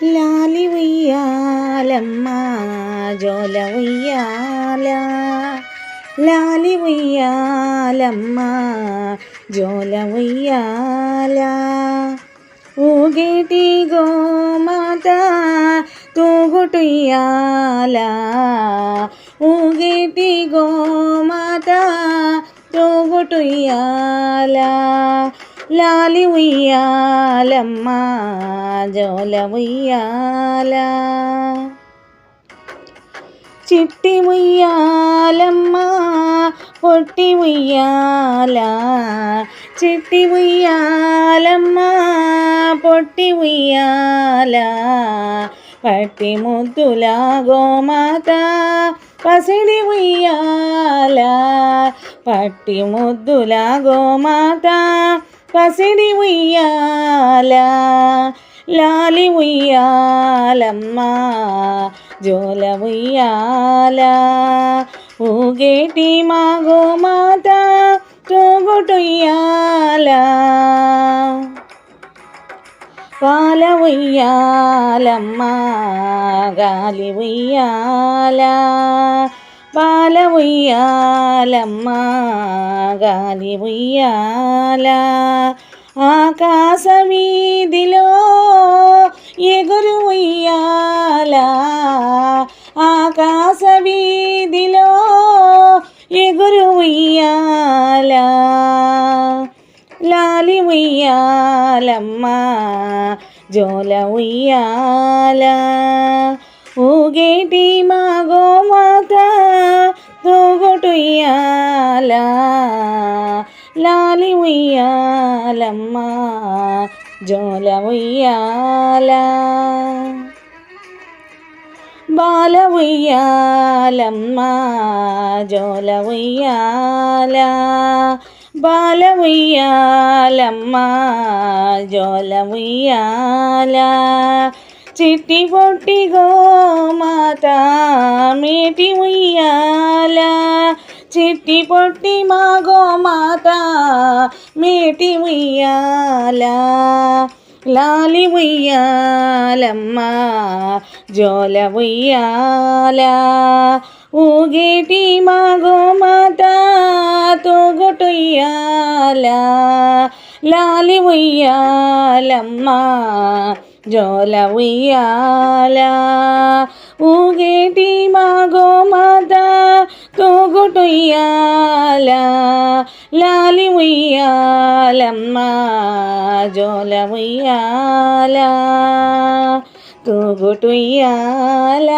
లాలి ఉయ్యాలమ్మ జోల ఉయ్యాల, లాలి ఉయ్యాలమ్మ జోల ఉయ్యాల. ఊగేటి గోమాత తూగుటుయ్యాల, ఊగేటి గోమాత తూగుటుయ్యాల. లాలి ఉయ్యాలమ్మ జోల ఉయ్యాల. చిట్టి ఉయ్యాలమ్మ పొట్టి ఉయ్యాల, చిట్టి ఉయ్యాలమ్మ పొట్టి ఉయ్యాల. పట్టి ముద్దుల గోమాత పసిడి ఉయ్యాల, పట్టి ముద్దుల గోమాత పసిడి ఉయ్యాల. లాలి ఉయ్యాలమ్మ జోల ఉయ్యాల. ఊగేటి మా గోమాత తూగుటుయ్యాల. పాల ఉయ్యాలమ్మ గాలి ఉయ్యాల, పాల ఉయ్యాలమ్మ గాలి ఉయ్యాల. ఆకాశ వీధిలో ఎగురు ఉయ్యాల, ఆకాశ వీధిలో ఎగురు ఉయ్యాల. లాలి ఉయ్యాలమ్మ జోల ఉయ్యాల. ఊగేటి మా గోమాత తూగుటుయ్యాల. లాలి ఉయ్యాలమ్మ జోల ఉయ్యాల. బాల ఉయ్యాలమ్మ జోల ఉయ్యాల, బాల ఉయ్యాలమ్మ జోల ఉయ్యాల. చిట్టి పొట్టి గోమాత మేటి ఉయ్యాల, చిట్టి పొట్టి మా గోమాత మేటి ఉయ్యాల. లాలి ఉయ్యాలమ్మ జోల ఉయ్యాల. ఊగేటి మా గోమాత తూగుటుయ్యాల. లాలి ఉయ్యాలమ్మ జోల ఉయ్యాల. ఊగేటి మా గోమాత తూగుటుయ్యాల. లాలి ఉయ్యాలమ్మ జోల ఉయ్యాల. తూగుటుయ్యాల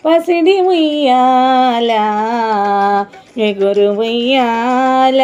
పసిడి ఉయ్యాల, ఎగురు ఉయ్యాల.